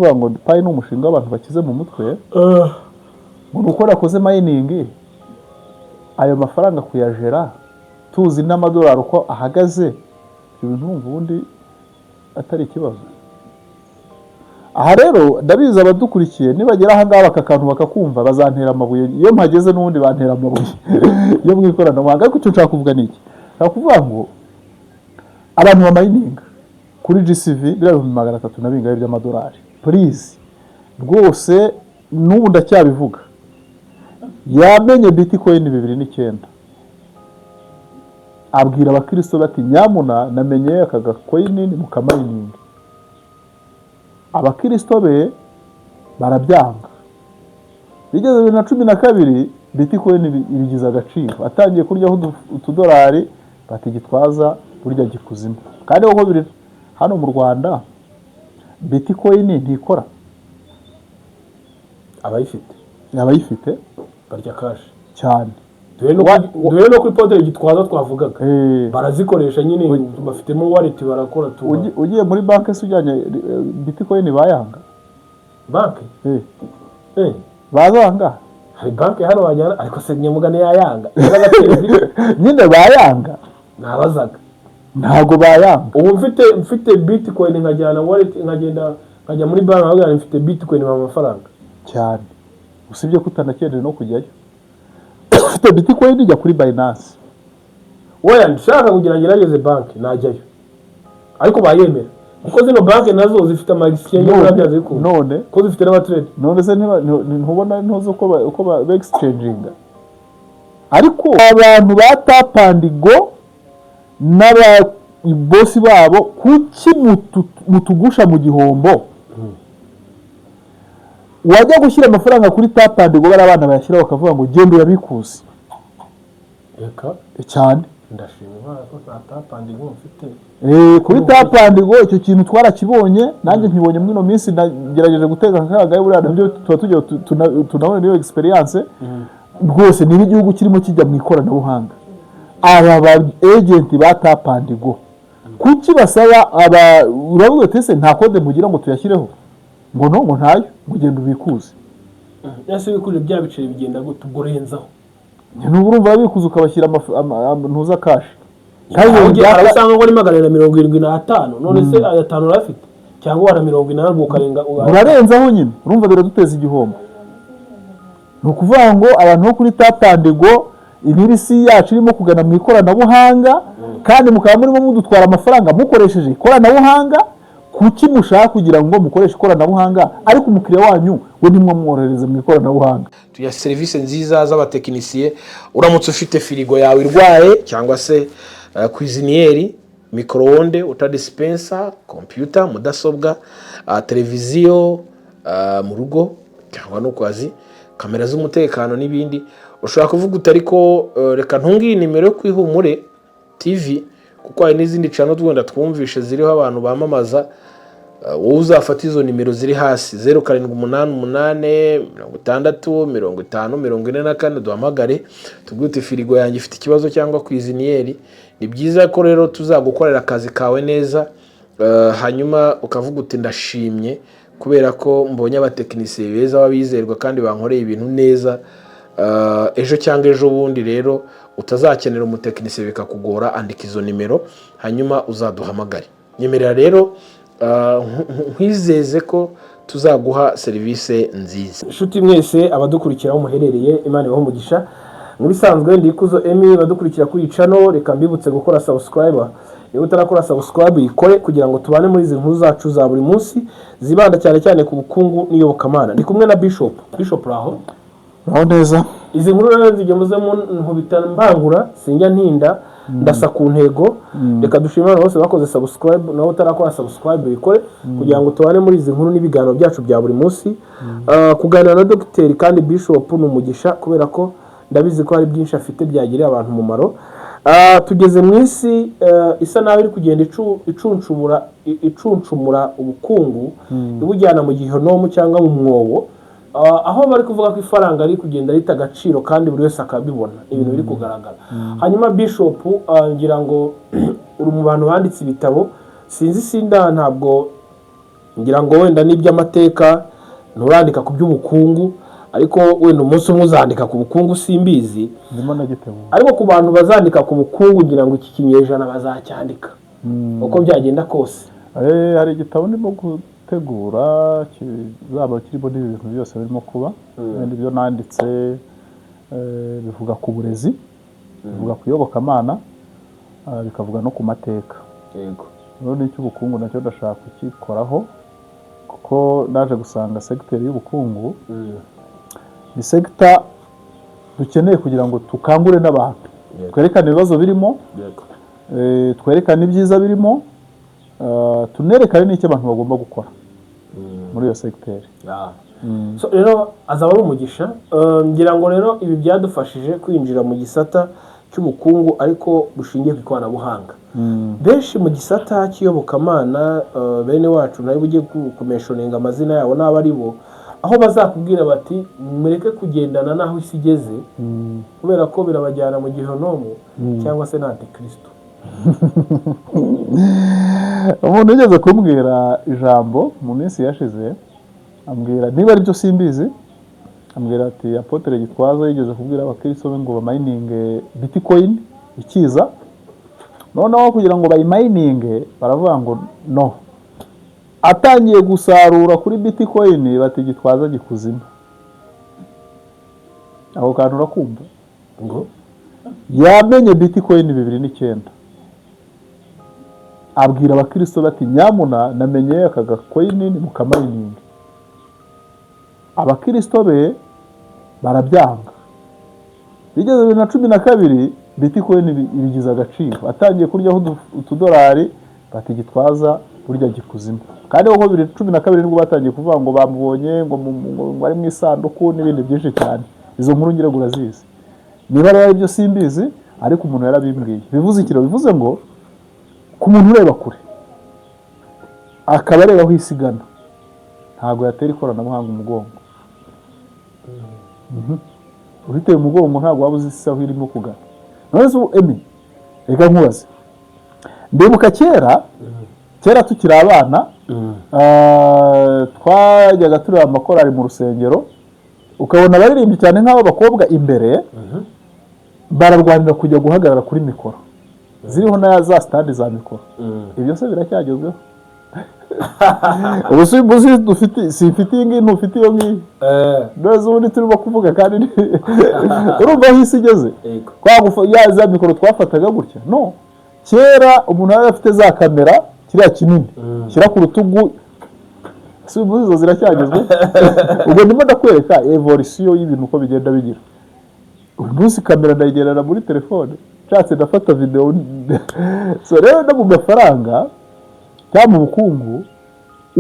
kuvuga ngo payi ni umushinga w'abantu bakize mu mutwe ngo uko nakoze mining ayo mafaranga kuyajera tuzi n'amadolari uko ahagaze ibintu ubundi atari ikibazo. Aha rero ndabiza abadukurikiye nibagera aha ngaha bakakantu bakakumva bazantera amabuye iyo mpageze n'ubundi bantera amabuye yo mwikoranabuhanga. Ariko icyo nshaka kuvuga ni iki, nshaka kuvuga ngo abantu ba mining kuri GCV birabihumbi 300 na bingahe by'amadolari please rwose n'ubu ndacyabivuga yamenye Bitcoin 2009 abwira abakristo bati nyamuna namenye akaga coin ni mukamining. Abakristo be barabyanga. Bigeze 2012 Bitcoin ibigize agaciro atangiye kuryaho $2 bati gitwaza burya gikuzimu. Kandi uko biri hano mu Rwanda Bitcoin ntikora. Abayifite barya cash cyane. Duhe no kuri podere gitwaza twavugaga barazikoresha nyine bafitemo wallet barakora tu. Ugiye muri banki se ujyanye Bitcoin bayanga banki bazanga hari banki hano wajyana ariko se nyamugane yayanga nyine bayanga nabazaga ntago bayanga. Ubu mfite Bitcoin nkajyana wallet nkajya muri banki nkajyana mfite Bitcoin mu mafaranga cyane usibye kutanakeneye no kujyayo. Ufite Bitcoin ijya kuri Binance. Oya ndashaka kugira ngerageze banki najyayo ariko bayemera kuko zino banki nazo zifite amagisiyo y'ababyaza yuko none ko zifite n'abatrade none se ntubona ntozo uko ba exchanginga. Ariko abantu batapandigo n'aba boss babo kuki mutugusha mu gihombo wajya gushyira amafaranga kuri tapandigo bari abana bayashyiraho bakavuga ngo genda uyabikuze reka cyane. Ndashimira ko tapandigo mfite kuri tapandigo icyo kintu twarakibonye nanjye nkibonye muri no minsi nagerageje guteka nkagaye buriya nabyo tuba tujya tunabona niyo experience rwose niba igihugu kirimo kijya mu ikoranabuhanga. Aba ba agent ba tapandigo kuki basaba uravuga tese nta kode mugira ngo tuyashyireho ngo no ngo ntayo mugenda ubikuze yase bikuje bya biceri bigenda gute ugorenzaho n'uburumva babikuza ukabashyira ntuza cash kandi usanga ngo ari 775 none se aya 5 urafite cyangwa wara 80 ukarenga urarenzaho nyine urumva biraduteza igihombo. Nukuvuga ngo abantu bo kuri tapandigo ibirisi yacu irimo kugana mu ikoranabuhanga kandi mukaba murimo mudutwara amafaranga mukoresheje ikoranabuhanga. Kuki mushaka kugira ngo mukoreshe ikoranabuhanga ariko umukiriya wanyu we nimwe mworohereza mu ikoranabuhanga. Tuya service nziza z'abatekinisiye uramutse ufite firigo yawe irwaye cyangwa se cuisinieri microonde utadispenser computer mudasobwa televiziyo mu rugo cyangwa no kwazi kamera z'umutekano n'ibindi ushobora kuvuga utariko reka ntungi nimero yo kwihumure TV kuko hari n'izindi channel twenda twumvishe ziriho abantu bamamaza. Wowe uzafata izo nimero ziri hasi 0788 60 50 44 duhamagare tugute firigo yanjye ifite ikibazo cyangwa kwizinieri. Ni byiza ko rero tuzagukorera akazi kawe neza hanyuma ukavuga uti ndashimye kubera ko mbonye abatekinisiye beza babizerwa kandi bankoreye ibintu neza. Ejo cyangwa ejo bundi rero utazakenera umutekinisiye bikakugora andika izo nimero hanyuma uzaduhamagare. Nyemerera rero nkwizeze ko tuzaguha service nziza. Inshuti mwese abadukurikira aho muherereye Imana ibahe umugisha. Muri sanzwe ndikuzo Emi badukurikira kuri channel reka mbibutse gukora subscribe. Niba utarakora subscribe ikore kugira ngo tubane muri izi nkuru zacu za buri munsi zibanda cyane ku bukungu n'iyobokamana. Ndi kumwe na Bishop raho neza. Izi nkuru rero zigemuze mu nkubita mbangura sinjya ntinda ndasa ku ntego. Reka dushimira bose bakoze subscribe naho utarakora subscribe ikore kugira ngo tubane muri izi nkuru n'ibiganiro byacu bya buri munsi. Kuganira na Dr kandi Bishop n'umugisha kubera ko ndabizi ko hari byinshi afite byagirira abantu umumaro. Tugeze mu isi isa naho iri kugenda icuncumura ubukungu ibujyana mu gihonomu cyangwa mu mwobo. Aho bari kuvuga ko ifaranga ari kugenda rita agaciro kandi buri wese akabibona ibintu biri kugaragara. Hanyuma Bishop ngira ngo uri mu bantu banditse ibitabo sinzi ntabwo ngira ngo wenda n'iby'amateka nturandika ku by'ubukungu, ariko wenda umunsi umwe uzandika ku bukungu simbizi, ndimo nagitegura. ariko ku bantu bazandika ku bukungu ngira ngo iki kinyejana bazacyandika uko byagenda kose. Hari igitabo ndimo gutegura kizaba kirimo n'ibi bintu byose birimo kuba, ibindi byo nanditse bivuga ku burezi, bivuga ku iyobokamana, bikavuga no ku mateka. Yego. None icy'ubukungu nacyo ndashaka kukikoraho, kuko naje gusanga segiteri y'ubukungu ni segita dukeneye kugira ngo tukangure n'abantu, twerekane ibibazo birimo, twerekane ibyiza birimo, tunerekane n'icyo abantu bagomba gukora muri iyo segiteri. Rero azaba ari umugisha, ngira ngo rero ibi byadufashije kwinjira mu gisata cy'ubukungu ariko bushingiye ku ikoranabuhanga. Benshi mu gisata cy'iyobokamana bene wacu nawe ujye kumeshoninga amazina yabo n'abo ari bo, aho bazakubwira bati mureke kugendana n'aho isi igeze, kubera ko birabajyana mu gihonomu cyangwa se na antikristo. Umuntu yigeze kumbwira ijambo mu minsi yashize, ambwira niba ari byo simbizi, ambwira ati Apotre Gitwaza yigeze kubwira abakristo be ngo bamayininge bitcoin ikiza, noneho kugira ngo bayimayininge baravuga ngo no, atangiye gusarura kuri bitcoin bati Gitwaza gikuzima. Aho kantu urakumva ngo yamenye bitcoin 2009, abwira abakristo bati nyamuna namenye aka gacoin ni mukamayininge. Abakristo be barabyanga. Bigeze 2012 bitcoin ibigize agaciro, atangiye kuryaho $2 bati Gitwaza burya gikuzima. Kandi uko 2012 nibwo batangiye kuvuga ngo bamubonye ngo ari mu isanduku n'ibindi byinshi cyane. Izo nkuru ngire gurazizi. Niba rero ibyo simbizi, ariko umuntu yarabimbwiye. Bivuze ikiro, bivuze ngo ku muntu ureba kure akaba areba aho isigana, ntago yatera ikoranabuhanga umugongo. Uhiteye umugongo ntago waba uzi isaho irimo kugana. None se reka nkubaze, ndibuka kera tukiri abana, twajyaga tureba amakorari mu rusengero, ukabona baririmbye cyane nk'abo bakobwa imbere bararwanira kujya guhagarara kuri mikoro, ziriho na za standi za mikoro. Ibyo se biracyagezweho? Ubusubizi dufite simfite iyi ntufite iyo ngiyi, none ubundi turimo kuvuga kandi urumva aho isi igeze. Ya za mikoro twafataga gutya, no, kera umuntu yari afite za kamera kiriya kinini shyira ku rutugu, si izo ziracyagezwe. Ubwo ndimo ndakwereka evolution y'ibintu uko bigenda bigira. Uyu munsi kamera ndayigerera muri telefone, nshatse ndafata video. So rero no mu mafaranga cyangwa mu bukungu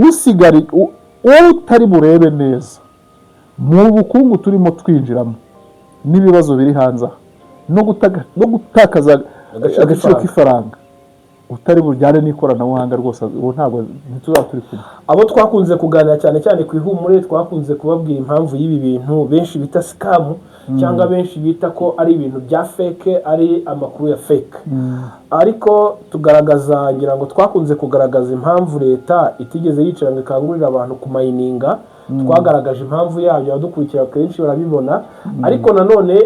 usigari utari burebe neza mu bukungu turimo twinjiramo n'ibibazo biri hanze no gutakaza agaciro k'ifaranga, utari burjyane n'ikoranabuhanga rwose ubu ntabwo ntituzaba turi kumwe. Abo twakunze kuganira cyane cyane ku ihumure, twakunze kubabwira impamvu y'ibi bintu benshi bita scam, cyangwa benshi bita ko ari ibintu bya fake, ari amakuru ya fake. Ariko tugaragaza, ngira ngo twakunze kugaragaza impamvu leta itigeze yicara ngo ikangurira abantu kumayininga. Twagaragaje impamvu yabyo, abadukurikira kenshi barabibona. Ariko nanone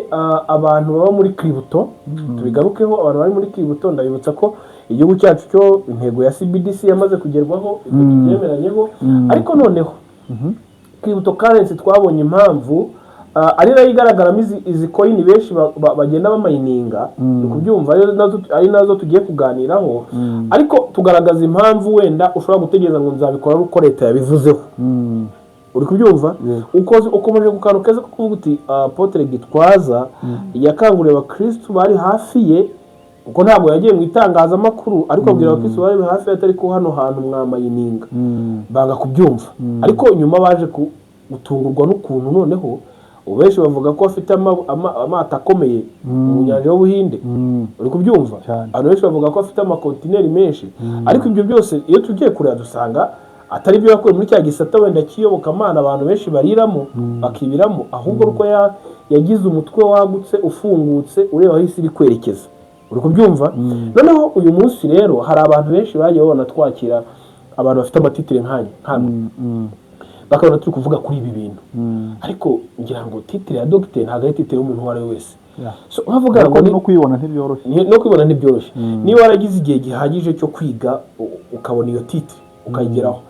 abantu baba muri Kributo, tubigarukeho. Abantu bari muri Kributo ndabibutsa ko igihugu cyacu cyo intego ya CBDC yamaze kugerwaho, ibyemeranyeho. Ariko noneho Kributo currency twabonye impamvu ari nayo igaragaramo izi coin benshi bagenda bamayininga, kubyumva ari nazo tugiye kuganiraho. Ariko tugaragaza impamvu wenda ushobora gutegereza ngo nzabikora uko leta yabivuzeho. Uri kubyumva? Ukomeje gukano keza ko kuvuga uti Apotre Gitwaza yakanguriye abakristo bari hafi ye, kuko ntabwo yagiye mu itangazamakuru, ariko abwira abakristo bari hafi ye atari ko hano hantu mwamayininga, banga kubyumva. Ariko nyuma baje gutungurwa n'ukuntu noneho ubenshi bavuga ko afite amata akomeye mu nyanja y'Ubuhinde. Uri kubyumva? Abantu benshi bavuga ko afite amakontineri menshi. Ariko ibyo byose iyo tugiye kureba dusanga atari byo yakoze muri cya gisata wenda kiyobokamana abantu benshi bariramo bakibiramo, ahubwo uko yagize umutwe wagutse ufungutse ureba aho isi iri kwerekeza. Uri kubyumva? Noneho uyu munsi rero hari abantu benshi bagiye babona twakira abantu bafite amatitire nk'ano bakabona turi kuvuga kuri ibi bintu ariko ngira ngo titire ya dogiteri ntabwo ari titire y'umuntu uwo ari we wese so bavuga ngo no kwibona ntibyoroshye niba waragize igihe gihagije cyo kwiga ukabona iyo titire ukayigeraho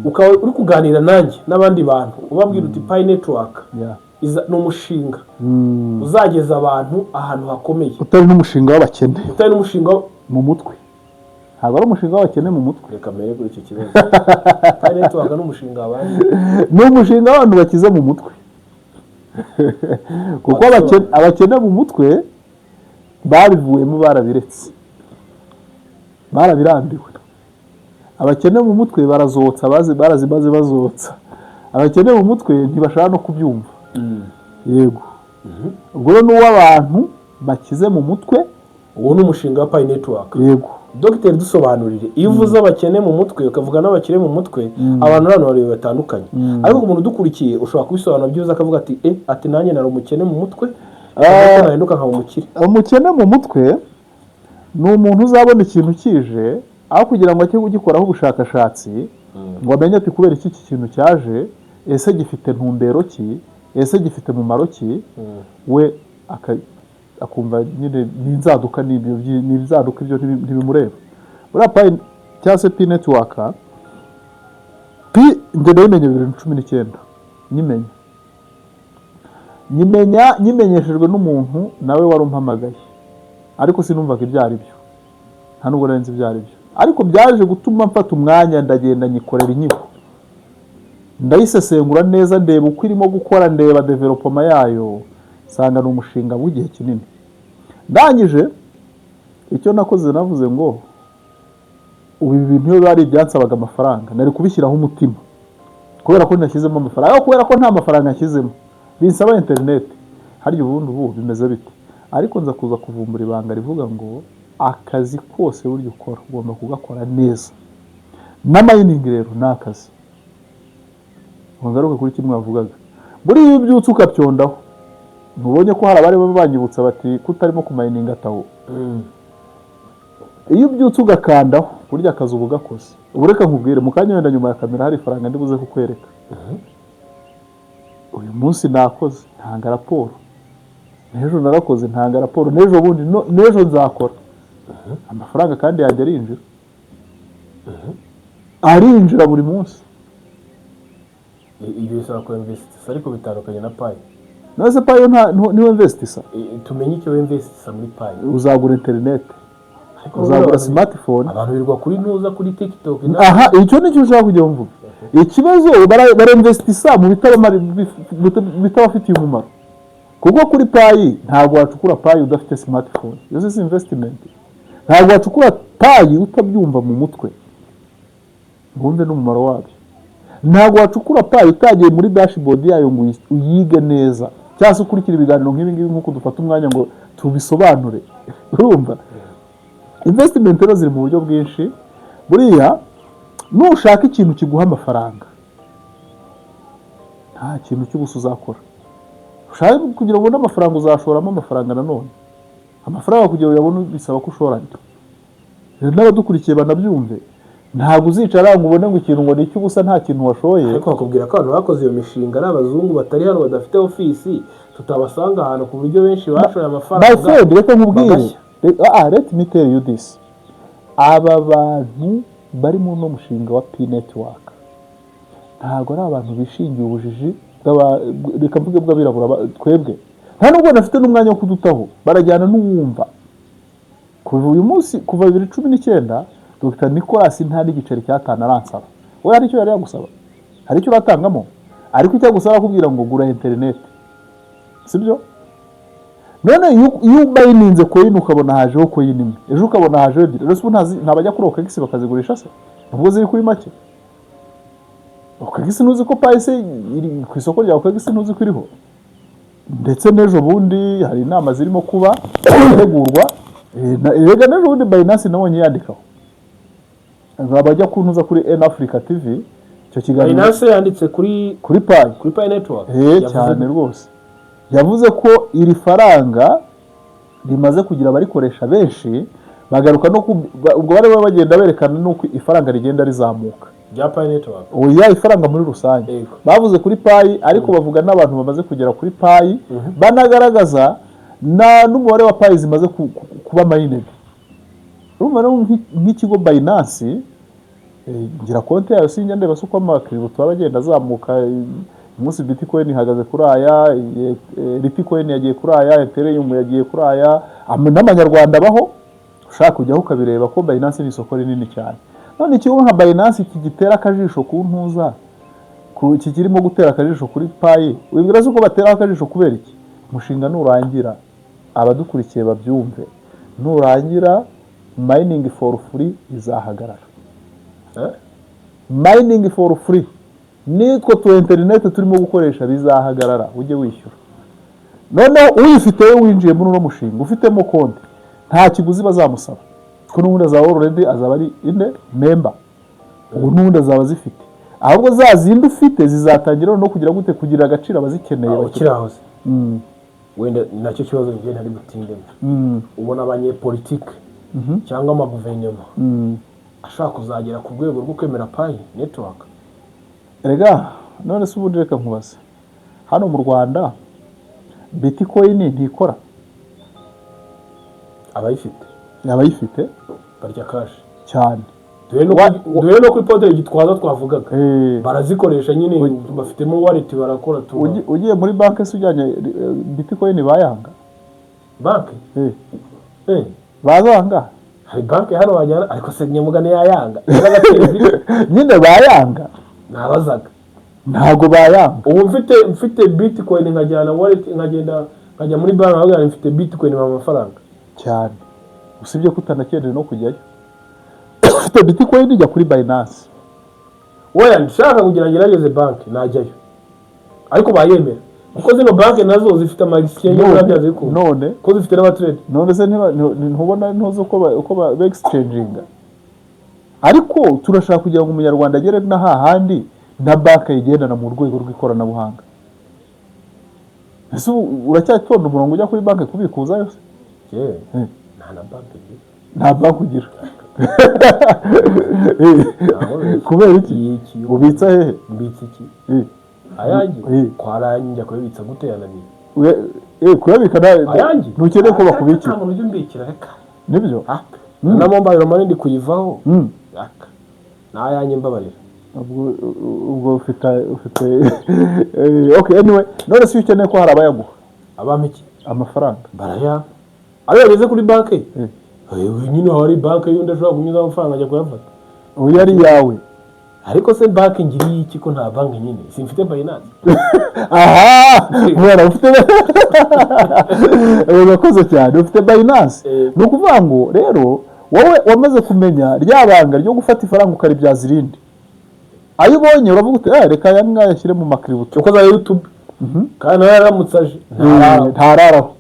ukaba uri kuganira nanjye n'abandi bantu ubabwira uti Pi Network ni umushinga uzageza abantu ahantu hakomeye, utari n'umushinga w'abakene, utari n'umushinga mu mutwe. Ntabwo ari umushinga w'abakene mu mutwe. Reka mbere kuri icyo kibazo. Pi Network ni umushinga w'abandi, ni umushinga w'abantu bakize mu mutwe. Kuko abakene mu mutwe babivuyemo, barabiretse, barabirambiwe. Abakene mu mutwe barazotsa, barazimaze bazotsa. Abakene mu mutwe ntibashaka no kubyumva. Yego. Ubwo rero n'uw'abantu bakize mu mutwe, uwo ni umushinga wa Pi Network. Yego. Dogiteri dusobanurire, iyo uvuze abakene mu mutwe ukavuga n'abakire mu mutwe, abantu hano bari batandukanye. Ariko umuntu dukurikiye ushobora kubisobanura byuza akavuga ati nanjye nari umukene mu mutwe, nahinduka nkaba umukire. Umukene mu mutwe ni umuntu uzabona ikintu kije, aho kugira ngo ajye kugikoraho ubushakashatsi ngo amenye ati kubera iki kintu cyaje, ese gifite ntumbero ki, ese gifite mumaro ki, we akumva nyine n'inzaduka n'ibyo ntibimureba. Buriya Pi cyangwa se Pi Network, njye nayimenye 2019 nyimenyeshejwe n'umuntu nawe wari umpamagaye, ariko sinumvaga ibyo ari byo, nta nubwo nari nzi ibyo ari byo, ariko byaje gutuma mfata umwanya ndagenda nyikorera inyigo, ndayisesengura neza, ndeba uko irimo gukora, ndeba development yayo, sanga ni umushinga w'igihe kinini. Ndangije icyo nakoze, navuze ngo ubu ibintu iyo bari byansabaga amafaranga nari kubishyiraho umutima, kubera ko nashyizemo amafaranga, aho kubera ko nta mafaranga nashyizemo binsaba internet. Harya ubu bimeze bite? Ariko nza kuza kuvumbura ibanga rivuga ngo akazi kose buryo ukora ugomba kugakora neza. Na mining rero ni akazi. Ngaruka kuri kimwe wavugaga, buri iyo ubyutse ukabyondaho, ntubonye ko hari abari banyibutsa bati kutarimo kumayininga ataho. Iyo ubyutse ugakandaho burya akazi ubu gakoze. Ubu reka nkubwire, mu kanya wenda nyuma ya kamera hari ifaranga ndibuze kukwereka. Uyu munsi nakoze ntanga raporo, n'ejo narakoze ntanga raporo, n'ejo bundi n'ejo nzakora. Amafaranga kandi yanjye arinjira buri munsi. Ibyo bisaba ko investisa, ariko bitandukanye na Pi. Nose Pi niwe investisa. Tumenye icyo investisa muri Pi. Uzagura internet, uzagura smartphone. Abantu birirwa kuri ntuza kuri TikTok. Aha, icyo nicyo ushaka kujya mvuga. Ikibazo barinvestisa mu bitabafitiye umumaro. Kuko kuri Pi ntabwo wacukura Pi udafite smartphone. Iyo si investment. Ntabwo wacukura Pi utabyumva mu mutwe, ngumve n'umumaro wabyo. Ntabwo wacukura Pi utagiye muri dashboard yayo ngo uyige neza, cyangwa se ukurikira ibiganiro nk'ibi ngibi nk'uko dufata umwanya ngo tubisobanure. Urumva? Investment rero ziri mu buryo bwinshi. Buriya nushaka ikintu kiguha amafaranga, nta kintu cy'ubusa uzakora. Ushaka kugira ngo ubone amafaranga uzashoramo amafaranga nanone. Amafaranga kugira ngo uyabone bisaba ko ushora. N'abadukurikiye banabyumve, ntabwo uzicara ngo ubone ngo ikintu ngo ni icy'ubusa nta kintu washoye. Ariko bakubwira ko abantu bakoze iyo mishinga n'abazungu batari hano badafite ofisi, tutabasanga ahantu ku buryo benshi bashoye amafaranga. My friend, reka nkubwire, let me tell you this. Aba bantu bari mu no mushinga wa Pi Network ntabwo ari abantu bishingiye ubujiji reka mvuge bw'abirabura twebwe, nta nubwo nafite n'umwanya wo kudutaho, barajyana n'uwumva. Kuva uyu munsi, kuva 2019 Dr. Nicolas nta n'igiceri cyatana aransaba. We hari icyo yari yagusaba, hari icyo uratangamo, ariko icyo gusaba kubwira ngo gura internet, sibyo? None iyo bayininze coin ukabona hajeho coin imwe, ejo ukabona hajeho ebyiri, rero ubu ntabajya kuri OKX bakazigurisha se, ubwo ziri kuri make. OKX nuzi ko Pi se iri ku isoko rya OKX nuzi ko iriho, ndetse n'ejo bundi hari inama zirimo kuba tegurwa. Rega n'ejo bundi Binance nabonye yandikaho, abajya kunuza kuri N Africa TV icyo kiganiro. Binance yanditse kuri Pi Network cyane rwose. Yavuze ko iri faranga rimaze kugira abarikoresha benshi, bagaruka no ubwo bari bagenda berekana nuko ifaranga rigenda rizamuka rya Pi Network oya ifaranga muri rusange bavuze kuri Pi ariko bavuga n'abantu bamaze kugera kuri Pi banagaragaza n'umubare wa Pi zimaze kuba mined. Urumva nk'ikigo Binance ngira konti yayo sinjya ndeba suko amakiribu twabagenda azamuka umunsi Bitcoin ihagaze kuri aya, Litecoin yagiye kuri aya, Ethereum yagiye kuri aya, n'amanyarwanda baho ushaka kujyaho ukabireba ko Binance ni isoko rinini cyane. None ikigo nka Binance kigitera akajisho ku ntuza kikirimo gutera akajisho kuri Pi, wibwira uko batera akajisho kubera iki? Umushinga nurangira abadukurikiye babyumve, nurangira mining for free izahagarara. Mining for free nitwo tu internet turimo gukoresha bizahagarara ujye wishyura. None uyifite winjiye muri no mushinga ufitemo konti nta kiguzi bazamusaba ko n'ubundi azaba already azaba ari member ubu n'ubundi azaba zifite ahubwo zazindi ufite zizatangira no kugira gute kugira agaciro abazikeneye bakirahoze. Wenda nacyo kibazo ngiye ntari gutindemo ubona abanyepolitike cyangwa amaguverinoma ashaka kuzagera ku rwego rwo kwemera Pi Network. Erega none se ubundi reka nkubaze hano mu Rwanda Bitcoin ntikora abayifite barya cash cyane duhe no kuri pote gitwaza twavugaga barazikoresha nyine bafitemo wallet barakora tu. Ugiye muri banki se ujyanye Bitcoin bayanga banki bazanga hari banki hano wajyana ariko se nyamugane yayanga nyine bayanga nabazaga ntago bayanga. Ubu mfite Bitcoin nkajyana wallet nkajya muri banki ahubwo mfite Bitcoin mu mafaranga cyane usibye kutanakeneye no kujyayo ufite Bitcoin ijya kuri Binance oya ndashaka kugira ngerageze banki najyayo ariko bayemera kuko zino banki nazo zifite ama-exchange y'abyaze ko none ko zifite n'abatrade none se ntubona ntozo uko ba exchanginga ariko turashaka kugira ngo umunyarwanda agere na hahandi na banki yigendana mu rwego rw'ikoranabuhanga. Ese uracyatonda umurongo ujya kuri banki kubikuza yose nta banki ugira kubera iki ubitsa hehe mbitsa iki ayanjye kwaranjye kubitsa gute yananiye kuyabika ntukeneye ko bakubikira nta muntu umbikira reka nibyo na mobile money ndi kuyivaho n'ayanjye mbabarira ubwo ufite okay anyway none se ukeneye ko hari abayaguha abamiki amafaranga baraya ayo yageze kuri banki nyine hari banki yundi ashobora kunyuza amafaranga ajya kuyafata uyu ari yawe ariko se banki ngiriye iki ko nta banki nyine simfite Binance aha mwana ufite urakoze cyane ufite Binance ni ukuvuga ngo rero wowe wamaze kumenya ryabanga ryo gufata ifaranga ukaribyaza irindi ayo ubonye uravuga uti reka yamwe yashyire mu makiributo uko za YouTube kandi yaramutse aje ntararaho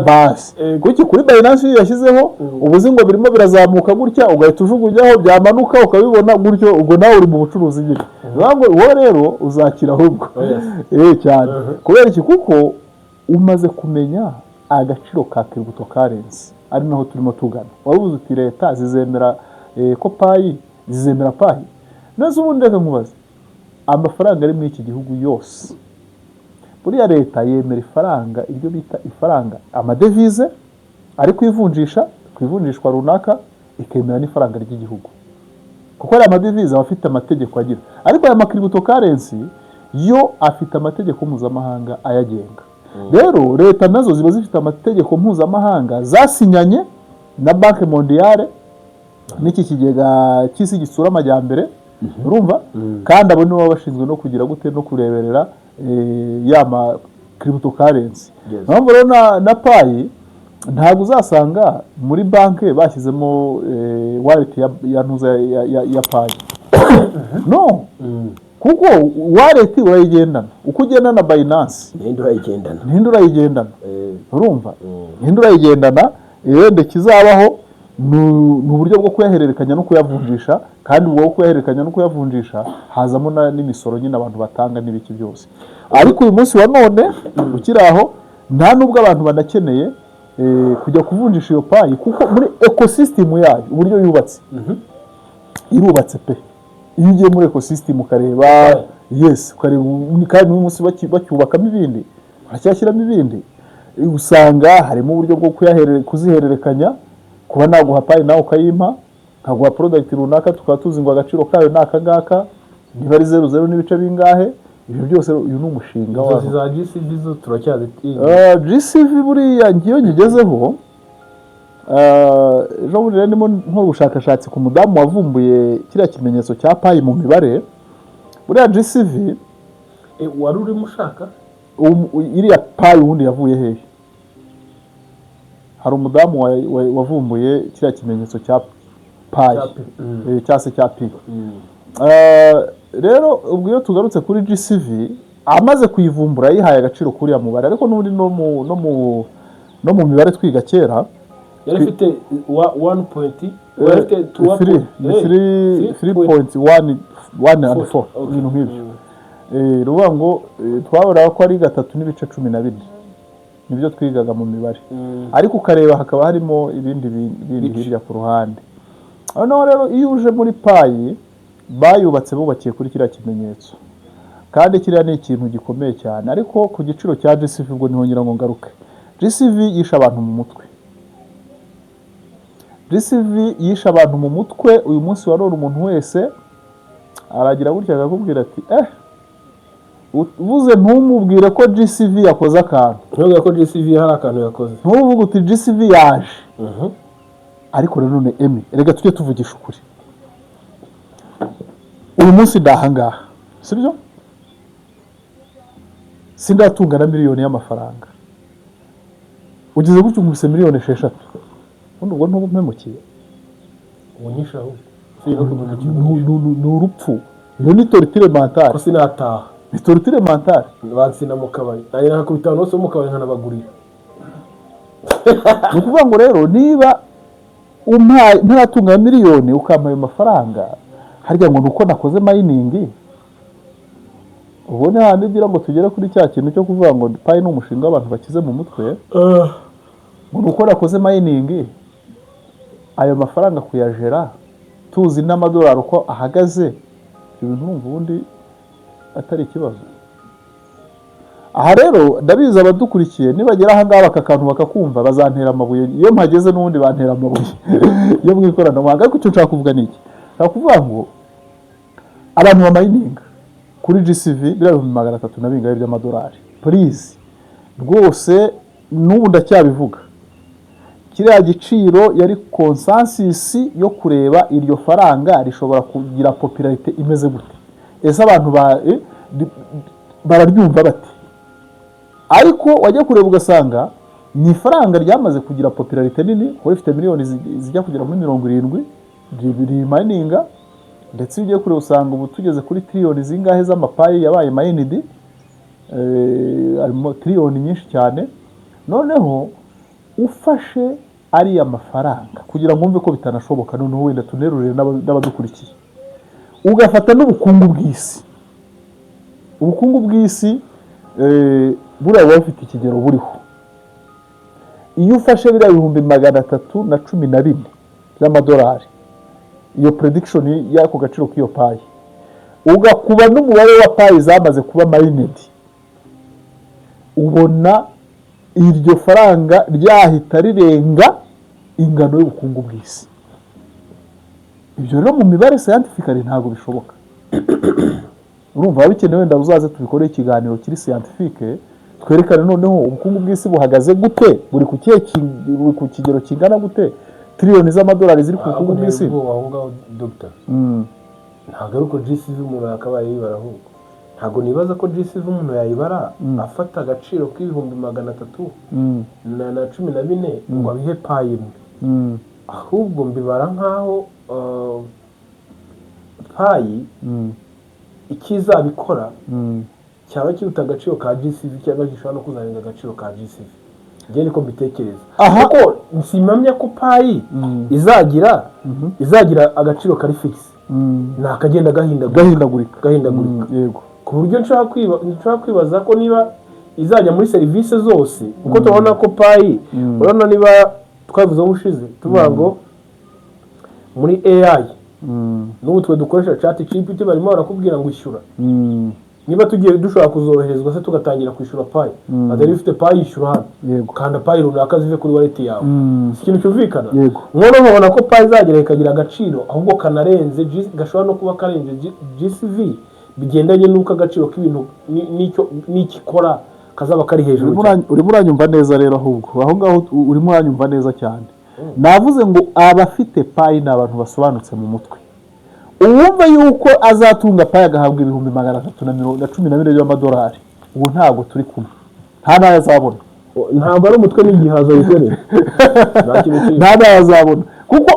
basi kuki kuri Binance yashyizeho ubuzi ngo birimo birazamuka gutya ugahita ujugunyaho byamanuka ukabibona gutyo ubwo nawe uri mu bucuruzi nyine wowe rero uzakira ahubwo cyane kubera iki kuko umaze kumenya agaciro ka cryptocurrency ari naho turimo tugana wabuze uti leta zizemera ko Pi zizemera Pi neza ubundi reka nkubaze amafaranga ari muri iki gihugu yose buriya leta yemera ifaranga iryo bita ifaranga amadevize ari kwivunjishwa runaka ikemera n'ifaranga ry'igihugu kuko ari amadevize afite amategeko agira ariko aya cryptocurrency yo afite amategeko mpuzamahanga ayagenga rero leta nazo ziba zifite amategeko mpuzamahanga zasinyanye na Banki Mondiale n'iki kigega cy'isi gitsura amajyambere urumva kandi abo nibo bashinzwe no kugira gute no kureberera yama cryptocurrency ntabwo rero na Pi ntabwo uzasanga muri banki bashyizemo wallet ya ntuza ya Pi no kuko wallet urayigendana uko ugendana na Binance ninde urayigendana urumva ninde urayigendana yende kizabaho ni uburyo bwo kuyahererekanya no kuyavunjisha kandi ubwo kuyahererekanya no kuyavunjisha hazamo n'imisoro nyine abantu batanga n'ibiki byose ariko uyu munsi wa none ukiraho nta nubwo abantu banakeneye kujya kuvunjisha iyo payi kuko muri ecosystem yayo uburyo yubatse irubatse pe iyo ugiye muri ecosystem ukareba yes ukareba kandi uyu munsi bacyubakamo ibindi baracyashyiramo ibindi usanga harimo uburyo bwo kuzihererekanya kuba naguha payi nawe ukayimpa nkaguha product runaka tukaba tuzi ngo agaciro kayo ni aka ngaka niba ari 00 n'ibice bingahe ibyo byose uyu ni umushinga wawe za GCV zo turacyazitiye GCV buriya ngiyo nyigezeho ejo bundi rero ndimo nkora ubushakashatsi ku mudamu wavumbuye kiriya kimenyetso cya payi mu mibare buriya GCV wari urimo ushaka iriya payi ubundi yavuye hehe hari umudamu wavumbuye kiriya kimenyetso cya payi cyangwa se cya pi rero ubwo iyo tugarutse kuri GCV amaze kuyivumbura yihaye agaciro kuriya mubare ariko n'ubundi no mu mibare twiga kera yari ifite 3.1 ibintu nk'ibyo ruvuga ngo twabonaga ko ari 3.14 nibyo twigaga mu mibare ariko ukareba hakaba harimo ibindi hirya ku ruhande noneho rero iyo uje muri payi bayubatse bubakiye kuri kiriya kimenyetso kandi kiriya ni ikintu gikomeye cyane ariko ku giciro cya GCV ubwo ntihongera ngo ngaruke GCV yisha abantu mu mutwe GCV yisha abantu mu mutwe uyu munsi wa none umuntu wese aragira gutya akakubwira ati uvuze ntumubwire ko GCV yakoze akantu ntuvuge ko GCV hari akantu yakoze ntuvuge uti GCV yaje ariko rero none rega tujye tuvugisha ukuri uyu munsi ndahangaha sibyo sindatunga na miliyoni y'amafaranga ugeze gutyo ngubise miliyoni 6 ubwo ntubumpemukiye unyishaho ni urupfu iyo ni torture mentale ko sinataha ni torture mentale bansina mu kabari nari nakubita nose mu kabari nkanabagurira ni ukuvuga ngo rero niba ntaratunga miliyoni ukampa ayo mafaranga harya ngo nuko nakoze mining ubone handi ugira ngo tugere kuri cya kintu cyo kuvuga ngo payi ni umushinga w'abantu bakize mu mutwe ngo nuko nakoze mining ayo mafaranga kuyajera tuzi n'amadolari uko ahagaze ibyo bintu numva ubundi atari ikibazo aha rero ndabizi abadukurikiye nibagera aha ngaha bakakantu bakakumva bazantera amabuye iyo mpageze n'ubundi bantera amabuye yo mu ikoranabuhanga ariko icyo nshaka kuvuga ni iki nshaka kuvuga ngo abantu bamayininga kuri GCV biriya 300 na bingahe by'amadolari please rwose n'ubu ndacyabivuga kiriya giciro yari consensus yo kureba iryo faranga rishobora kugira popularity imeze gute ese abantu bararyumva bati ariko wajya kureba ugasanga ni ifaranga ryamaze kugira popularity nini kuko rifite miliyoni zijya kugera muri 70 riri mininga ndetse ugiye kureba usanga ubu tugeze kuri trillion zingahe z'amapayi yabaye mined arimo trillion nyinshi cyane noneho ufashe ariya mafaranga kugira ngo umve ko bitanashoboka noneho wenda tunerurire n'abadukurikiye ugafata n'ubukungu bw'isi buriya buba bufite ikigero buriho iyo ufashe biriya 314 by'amadolari iyo prediction y'ako gaciro k'iyo payi ugakuba n'umubare wa payi zamaze kuba mined ubona iryo faranga ryahita rirenga ingano y'ubukungu bw'isi ibyo rero mu mibare scientifically ntabwo bishoboka urumva bikenewe nda uzaze tubikore ikiganiro kiri scientifique twerekane noneho ubukungu bw'isi buhagaze gute buri ku kigero kingana gute trillion z'amadolari ziri ku bukungu bw'isi Dr. ntabwo ari uko GCV umuntu yakabaye yibara ahubwo ntabwo nibaza ko GCV umuntu yayibara afata agaciro k'ibihumbi 300 na 14 ngo abihe payi ahubwo mbibara nkaho payi ikizabikora cyaba kiruta agaciro ka GCV cyangwa gishobora no kuzanira agaciro ka GCV ngiye niko mbitekereza kuko nsimamya ko payi izagira agaciro kari fix nakagenda gahindagurika yego ku buryo nshaka kwibaza ko niba izajya muri serivisi zose kuko turabona ko payi urabona niba twavuze ubushize tuvuga ngo muri AI n'ubu twe dukoresha chat GPT barimo barakubwira ngo ishyura niba tugiye dushobora kuzoroherezwa se tugatangira kwishyura payi atari ufite payi yishyura hano kanda payi runaka zive kuri wallet yawe ikintu cyumvikana none nkabona ko payi izagera ikagira agaciro ahubwo kanarenze gashobora no kuba karenze GCV bigendanye n'uko agaciro k'ibintu n'ikikora kazaba kari hejuru. Urimo uranyumva neza rero ahubwo aho ngaho urimo uranyumva neza cyane. Navuze ngo abafite payi ni abantu basobanutse mu mutwe. Uwumva yuko azatunga payi agahabwa ibihumbi 312 y'amadolari ubu ntabwo turi kumwe, nta nayo azabona. Ntabwo ari umutwe n'igihaza bikorera nta nayo azabona kuko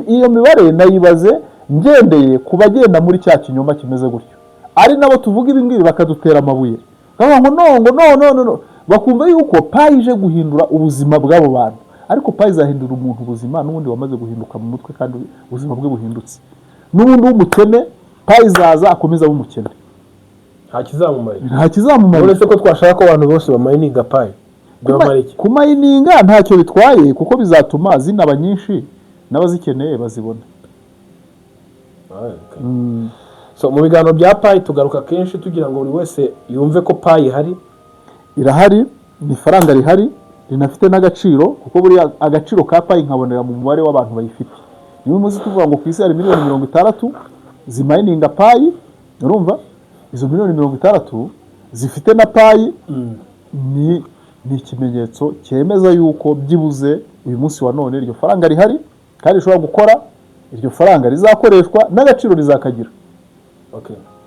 iyo mibare nayibaze ngendeye ku bagenda muri cya kinyoma kimeze gutyo, ari nabo tuvuga ibi ngibi bakadutera amabuye ngo no bakumva yuko payi ije guhindura ubuzima bw'abo bantu, ariko payi izahindura umuntu ubuzima n'ubundi wamaze guhinduka mu mutwe kandi ubuzima bwe buhindutse. N'ubundi w'umukene payi izaza akomeza w'umukene, nta kizamumarira uretse ko twashaka ko abantu bose bamayininga payi. Kumayininga ntacyo bitwaye kuko bizatuma zinaba nyinshi n'abazikeneye bazibona. So mu biganiro bya payi tugaruka kenshi tugira ngo buri wese yumve ko payi irahari, ni faranga rihari rinafite n'agaciro kuko buriya agaciro ka payi nkabonera mu mubare w'abantu bayifite. Niyo muzi tuvuga ngo ku isi hari miliyoni 60 zimayininga payi, urumva izo miliyoni 60 zifite na payi ni ikimenyetso cyemeza yuko byibuze uyu munsi wa none iryo faranga rihari kandi rishobora gukora, iryo faranga rizakoreshwa n'agaciro rizakagira.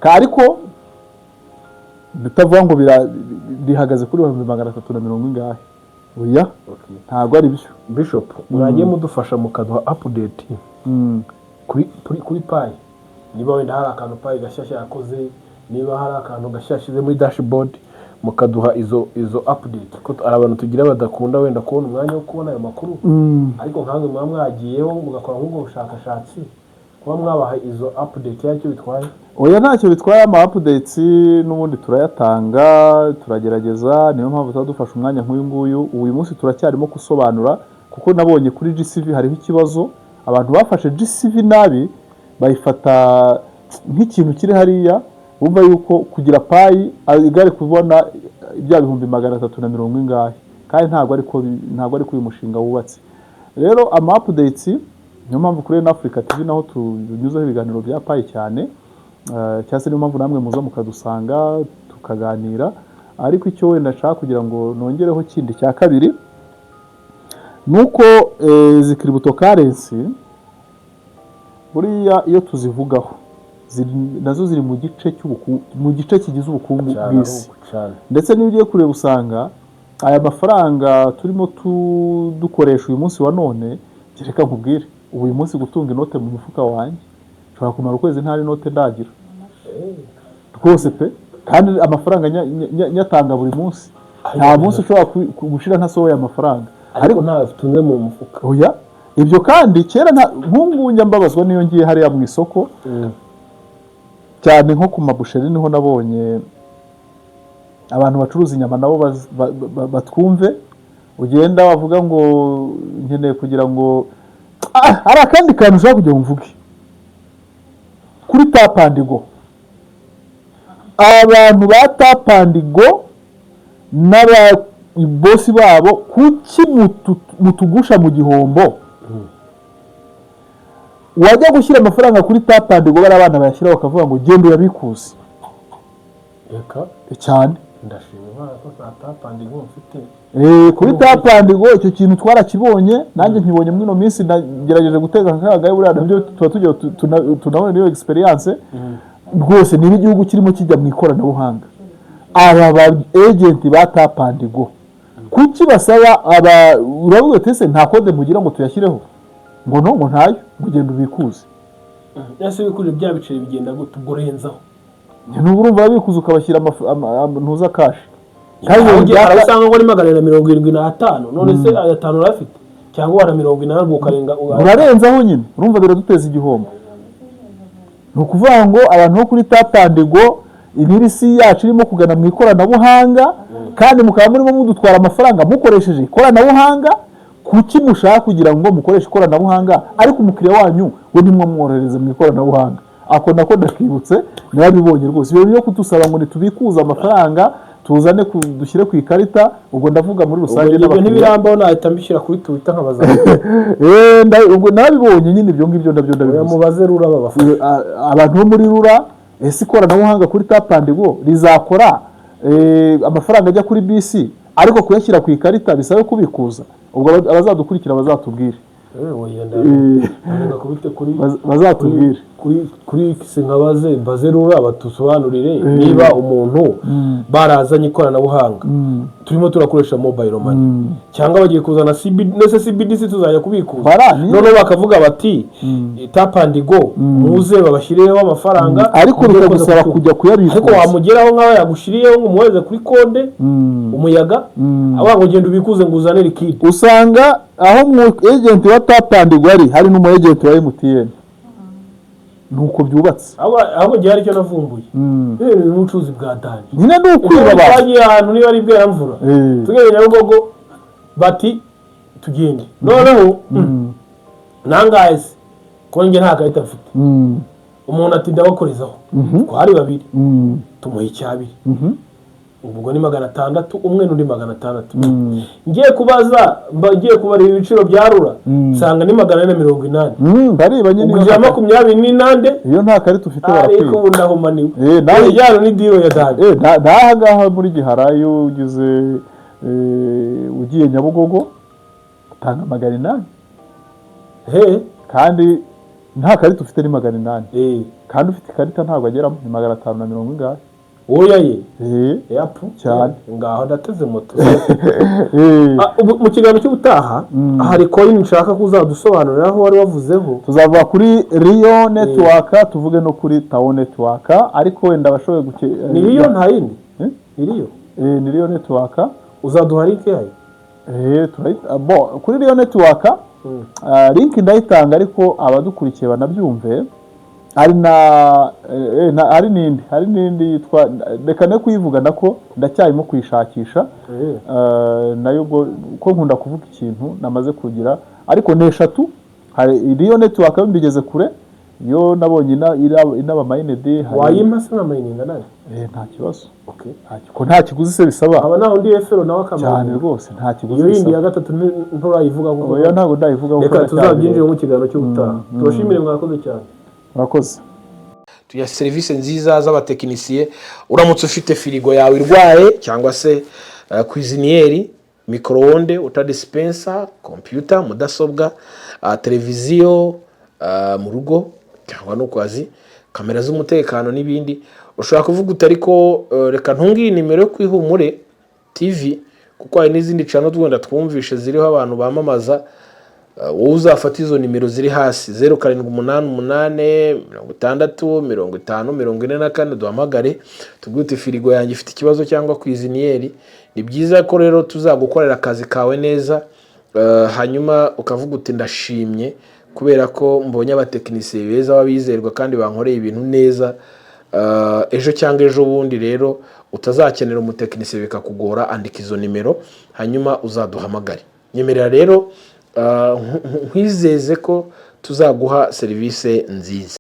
Ariko bitavuga ngo bihagaze kuri 340 ingahe. Oya, ntabwo ari byo. Bishop mwagiye mudufasha mukaduha update kuri payi, niba wenda hari akantu payi gashyashya yakoze, niba hari akantu gashyashyize muri dashboard mukaduha izo update ko ari abantu tugira badakunda wenda kubona umwanya wo kubona ayo makuru, ariko nkange mwa mwagiyeho mugakora nk'ubwo bushakashatsi kuba mwabaha izo update yacyo bitwaye. Oya, ntacyo bitwaye, ama updates n'ubundi turayatanga, turagerageza, niyo mpamvu twadufasha umwanya nk'uyu nguyu. Uyu munsi turacyarimo gusobanura kuko nabonye kuri GCV hariho ikibazo, abantu bafashe GCV nabi bayifata nk'ikintu kiri hariya, bumva yuko kugira payi igare kubona ibya bihumbi 340 ingahe, kandi ntabwo ariko uyu mushinga wubatse. Rero ama updates niyo mpamvu kuri Africa TV naho tunyuzaho ibiganiro bya payi cyane, cyangwa se niyo mpamvu namwe muza mukadusanga tukaganira. Ariko icyo wenda nshaka kugira ngo nongereho kindi cya kabiri nuko izi cryptocurrency buriya iyo tuzivugaho nazo ziri mu gice kigize ubukungu bw'isi, ndetse n'iyo ugiye kureba usanga aya mafaranga turimo dukoresha uyu munsi wa none. Reka nkubwire, uyu munsi gutunga inote mu mufuka wanjye nshobora kumara ukwezi nta inote ndagira rwose pe, kandi amafaranga nyatanga buri munsi. Nta munsi ushobora gushira ntasohoye amafaranga, ariko ntatunze mu mufuka. Oya, ibyo kandi kera nkungunya mbabazwa niyo ngiye hariya mu isoko cyane nko ku mabusheri, niho nabonye abantu bacuruza inyama nabo batwumve. Ugenda bavuga ngo nkeneye kugira ngo hari akandi kantu ushaka kugira ngo mvuge kuri Tap and Go. Abantu ba Tap and Go n'ababosi babo kuki mutugusha mu gihombo? Wajya gushyira amafaranga kuri Tap and Go, bari abana bayashyiraho bakavuga ngo genda uyabikuze. Reka cyane ndashima ko Tap and Go mfite kuri Tap and Go icyo kintu twarakibonye, nanjye nkibonye muri no minsi nagerageje guteka akagaye buriya nabyo tuba tugiye tunabona niyo experience rwose. Niba igihugu kirimo kijya mu ikoranabuhanga, aba ba agent ba Tap and Go kuki basaba uravuga tese nta kode mugira ngo tuyashyireho ngo ntayo mugenda ubikuze? Yase bikuje bya biceri bigenda gute ugorenzaho? Urumva babikuza ukabashyira ntuza kashi, kandi arasanga ngo ni 775 none se aya 5 urafite cyangwa wara 180 ukarenga urarenzaho nyine. Urumva biraduteza igihombo. Ni ukuvuga ngo abantu bo kuri Tap and Go imirisi yacu irimo kugana mu ikoranabuhanga, kandi mukaba murimo mudutwara amafaranga mukoresheje ikoranabuhanga. Kuki mushaka kugira ngo mukoreshe ikoranabuhanga ariko umukiriya wanyu we ntimwamworohereze mu ikoranabuhanga? Ako nako ndakibutse nabibonye rwose. Ibyo byo kutusaba ngo nitubikuza amafaranga tuzane dushyire ku ikarita, ubwo ndavuga muri rusange n'abakiriya ntibirambaho nahita mbishyira kuri Twitter nkabaza ubwo nabibonye nyine ibyo ngibyo ndabivuze. Mubaze Rura babafasha abantu bo muri Rura. Ese ikoranabuhanga kuri Tap and Go rizakora amafaranga ajya kuri bisi ariko kuyashyira ku ikarita bisaba kubikuza? Ubwo abazadukurikira bazatubwire, bazatubwire kuri sinkabaze mbaze Rura batusobanurire niba umuntu barazanye ikoranabuhanga turimo turakoresha mobile money cyangwa bagiye kuzana CBDC tuzajya kubikuza, none bakavuga bati Tap and Go muze babashyireho amafaranga ariko bikagusaba kujya kuyabikuza. Ariko wamugeraho nk'aho yagushiriyeho ngo umuheze kuri kode umuyaga abo ugenda ubikuze ngo uzane liquide. Usanga aho mu agent wa Tap and Go hari n'umu agent wa MTN, nuko byubatse. Abo gihari cyo navumbuye ni ubucuruzi bwa danje nyine ni ukwiba bagiye ahantu niba ari bwa mvura tugende Nyabugogo bati tugende noneho nangahise ko njye nta karita mfite umuntu ati ndabakorezaho twari babiri tumuha icyabiri ubwo ni 600 umwe n'undi 600 ngiye kubaza ngiye kubarira ibiciro bya Rura nsanga ni 480 bariba nyine ubwo 28 iyo nta karita ufite barakwiye ariko ndahumaniwe yajyana ni deal ya danje ngaha muri Giharayo ugize ugiye Nyabugogo utanga 800 kandi nta karita ufite ni 800 kandi ufite ikarita ntabwo ageramo ni 540 ingahe. Oya yapu cyane ngaho ndateze moto. Mu kiganiro cy'ubutaha hari coin nshaka kuzadusobanurira aho wari wavuzeho. Tuzavuga kuri Rio Network tuvuge no kuri Tao Network ariko wenda bashoboye ni Rio nta yindi ni Rio Network uzaduha link yayo kuri Rio Network link ndayitanga ariko abadukurikiye banabyumve. Hari n'indi yitwa reka ne kuyivuga nako ndacyarimo kuyishakisha nayo ko nkunda kuvuga ikintu namaze kugira ariko neshatu. Hari Rio Network mbigeze kure yo nabonye inaba mainede wayima se na maininga nayo nta kibazo nta kiguzi se bisaba. Aba naho ndi efero nawe akamara cyane rwose nta kiguzi bisaba. Iyo yindi ya gatatu nturayivuga ngo oya ntago ndayivuga reka tuzabyinjire mu kiganiro cy'ubutaha. Tubashimire mwakoze cyane. Murakoze. Tuya serivisi nziza z'abatekinisiye. Uramutse ufite firigo yawe irwaye cyangwa se cuisinieri, micro-onde, utadispensa, computer, mudasobwa, televiziyo mu rugo cyangwa no kwazi, kamera z'umutekano n'ibindi, ushobora kuvuga utariko reka ntungiye nimero yo kwihumure TV kuko hari n'izindi channel twenda twumvishe ziriho abantu bamamaza. Wowe uzafata izo nimero ziri hasi 0788 duhamagare tugute firigo yanjye ifite ikibazo cyangwa kwizinieri. Ni byiza ko rero tuzagukorera akazi kawe neza hanyuma ukavuga uti ndashimye kubera ko mbonye abatekinisiye beza babizerwa kandi bankoreye ibintu neza. Ejo cyangwa ejo bundi rero utazakenera umutekinisiye bikakugora, andika izo nimero hanyuma uzaduhamagare. Nyemerera rero nkwizeze ko tuzaguha serivisi nziza.